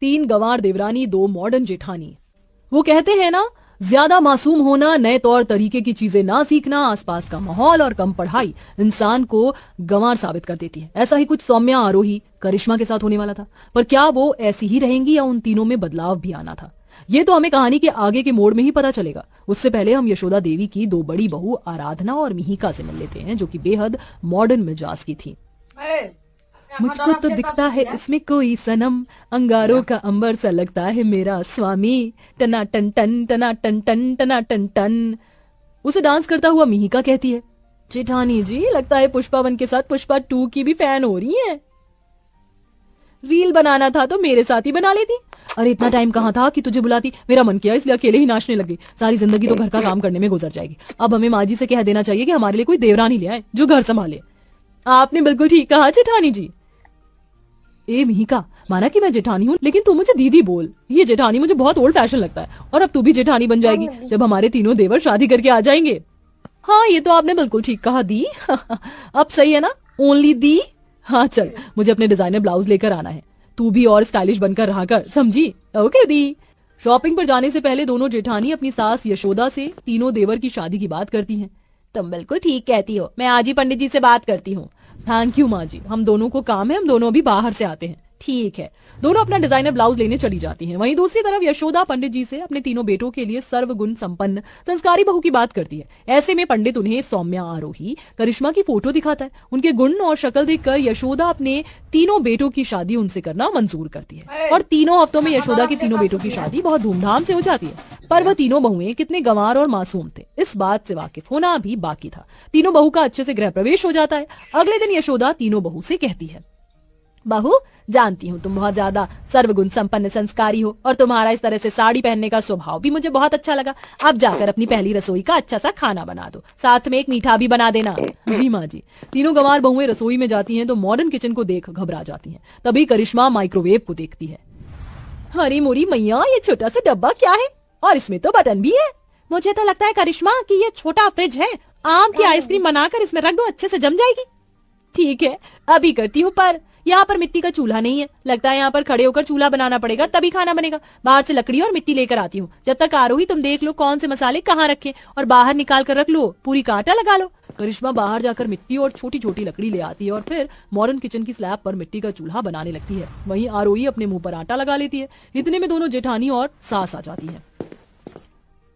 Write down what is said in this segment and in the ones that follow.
तीन गंवार देवरानी, दो मॉडर्न जेठानी। वो कहते हैं ना, ज्यादा मासूम होना, नए तौर तरीके की चीजें ना सीखना, आसपास का माहौल और कम पढ़ाई इंसान को गंवार साबित कर देती है। ऐसा ही कुछ सौम्या, आरोही, करिश्मा के साथ होने वाला था। पर क्या वो ऐसी ही रहेंगी या उन तीनों में बदलाव भी आना था, ये तो हमें कहानी के आगे के मोड़ में ही पता चलेगा। उससे पहले हम यशोदा देवी की दो बड़ी बहू आराधना और मिहिका से मिल लेते हैं, जो कि बेहद मॉडर्न मिजाज की थी। मुझको तो दिखता है इसमें कोई सनम, अंगारों का अंबर सा लगता है मेरा स्वामी, टना टन टन टना टन टन टना टन टन। उसे डांस करता हुआ मिहिका कहती है, जेठानी जी लगता है पुष्पा 1 के साथ पुष्पा 2 की भी फैन हो रही हैं। रील बनाना था तो मेरे साथ ही बना लेती। अरे इतना टाइम कहाँ था कि तुझे बुलाती, मेरा मन किया इसलिए अकेले ही नाचने लग गई। सारी जिंदगी तो घर का काम करने में गुजर जाएगी। अब हमें माँ जी से कह देना चाहिए कि हमारे लिए कोई देवरानी ले आए जो घर संभाले। आपने बिल्कुल ठीक कहा जेठानी जी। ए मिहिका, माना कि मैं जेठानी हूँ, लेकिन तू मुझे दीदी बोल। ये जेठानी मुझे बहुत ओल्ड फैशन लगता है। और अब तू भी जेठानी बन जाएगी जब हमारे तीनों देवर शादी करके आ जाएंगे। हाँ ये तो आपने बिल्कुल ठीक कहा दी। अब सही है ना, ओनली दी। हाँ चल, मुझे अपने डिजाइनर ब्लाउज लेकर आना है। तू भी और स्टाइलिश बनकर रहा कर, समझी? ओके दी। शॉपिंग पर जाने से पहले दोनों जेठानी अपनी सास यशोदा से तीनों देवर की शादी की बात करती हैं। तुम बिल्कुल ठीक कहती हो, मैं आज ही पंडित जी से बात करती हूँ। थैंक यू माँ जी, हम दोनों को काम है, हम दोनों अभी बाहर से आते हैं। ठीक है। दोनों अपना डिजाइनर ब्लाउज लेने चली जाती हैं। वहीं दूसरी तरफ यशोदा पंडित जी से अपने तीनों बेटों के लिए सर्वगुण संपन्न संस्कारी बहू की बात करती है। ऐसे में पंडित उन्हें सौम्या, आरोही, करिश्मा की फोटो दिखाता है। उनके गुण और शक्ल देखकर यशोदा अपने तीनों बेटों की शादी उनसे करना मंजूर करती है और तीनों हफ्तों में यशोदा की तीनों बेटों की शादी बहुत धूमधाम से हो जाती है। पर वह तीनों बहुएं कितने गंवार और मासूम थे, इस बात से वाकिफ होना भी बाकी था। तीनों बहू का अच्छे से गृह प्रवेश हो जाता है। अगले दिन यशोदा तीनों बहू से कहती है, बहू जानती हूँ तुम बहुत ज्यादा सर्वगुण संपन्न संस्कारी हो और तुम्हारा इस तरह से साड़ी पहनने का स्वभाव भी मुझे बहुत अच्छा लगा। अब जाकर अपनी पहली रसोई का अच्छा सा खाना बना दो, साथ में एक मीठा भी बना देना। जी माँ जी। तीनों गंवार बहुएं रसोई में जाती हैं तो मॉडर्न किचन को देख घबरा जाती हैं। तभी करिश्मा माइक्रोवेव को देखती है। हरी मोरी मैया, ये छोटा सा डब्बा क्या है? और इसमें तो बटन भी है। मुझे तो लगता है करिश्मा कि ये छोटा फ्रिज है, आम की आइसक्रीम बनाकर इसमें रख दो, अच्छे से जम जाएगी। ठीक है, अभी करती हूँ। पर यहाँ पर मिट्टी का चूल्हा नहीं है, लगता है यहाँ पर खड़े होकर चूल्हा बनाना पड़ेगा तभी खाना बनेगा। बाहर से लकड़ी और मिट्टी लेकर आती हूँ। जब तक आरोही तुम देख लो कौन से मसाले कहाँ रखे और बाहर निकाल कर रख लो, पूरी का आटा लगा लो। करिश्मा बाहर जाकर मिट्टी और छोटी छोटी लकड़ी ले आती है और फिर मॉडर्न किचन की स्लैब पर मिट्टी का चूल्हा बनाने लगती है। वहीं आरोही अपने मुंह पर आटा लगा लेती है। इतने में दोनों जेठानी और सास आ जाती है।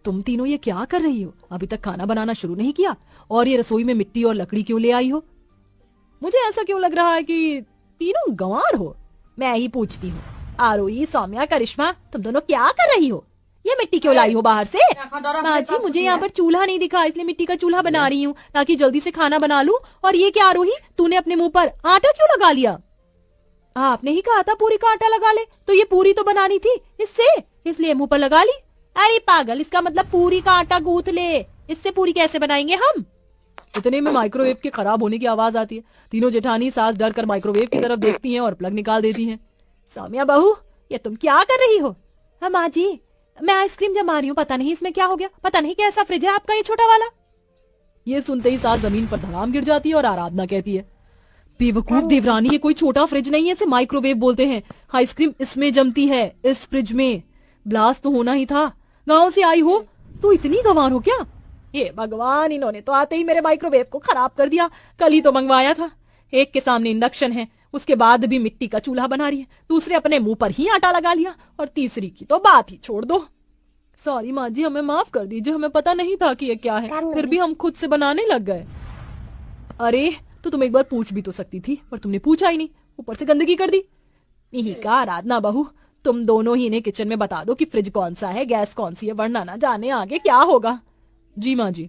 तुम तीनों ये क्या कर रही हो? अभी तक खाना बनाना शुरू नहीं किया और ये रसोई में मिट्टी और लकड़ी क्यों ले आई हो? मुझे ऐसा क्यों लग रहा है कि तीनों गंवार हो? मैं ही पूछती हूँ। आरोही, सौम्या, करिश्मा, तुम दोनों क्या कर रही हो? ये मिट्टी क्यों लाई हो बाहर से? माँ जी, मुझे यहाँ पर चूल्हा नहीं दिखा, इसलिए मिट्टी का चूल्हा बना रही हूँ ताकि जल्दी से खाना बना लूं। और ये क्या आरोही, तूने अपने मुंह पर आटा क्यों लगा लिया? आपने ही कहा था पूरी का आटा लगा ले, तो ये पूरी तो बनानी थी इससे, इसलिए मुंह पर लगा ली। अरे पागल, इसका मतलब पूरी का आटा गूंथ ले, इससे पूरी कैसे बनाएंगे हम? इतने में माइक्रोवेव के खराब होने की आवाज आती है। तीनों जेठानी सास डर कर माइक्रोवेव की तरफ देखती हैं और प्लग निकाल देती हैं। सौम्या बहू, ये तुम क्या कर रही हो? हाँ माँ जी, मैं आइसक्रीम जमा रही हूँ, पता नहीं इसमें क्या हो गया, पता नहीं कैसा फ्रिज है आपका ये छोटा वाला। ये सुनते ही सास जमीन पर धड़ाम गिर जाती है और आराधना कहती है, बेवकूफ देवरानी, ये कोई छोटा फ्रिज नहीं है, इसे माइक्रोवेव बोलते हैं। आइसक्रीम इसमें जमती है, इस फ्रिज में। ब्लास्ट तो होना ही था। गाँव से आई हो तो इतनी गंवार हो क्या? ये भगवान, इन्होंने तो आते ही मेरे माइक्रोवेव को खराब कर दिया। कल ही तो मंगवाया था। एक के सामने इंडक्शन है, उसके बाद भी मिट्टी का चूल्हा बना रही है, दूसरे अपने मुंह पर ही आटा लगा लिया और तीसरी की तो बात ही छोड़ दो। सॉरी माँ जी, हमें माफ कर दीजिए, हमें पता नहीं था कि ये क्या है, फिर भी हम खुद से बनाने लग गए। अरे तो तुम एक बार पूछ भी तो सकती थी, पर तुमने पूछा ही नहीं, ऊपर से गंदगी कर दी। मिहिका, आराधना बहू, तुम दोनों ही इन्हें किचन में बता दो कि फ्रिज कौन सा है, गैस कौन सी है, वरना ना जाने आगे क्या होगा। जी माँ जी।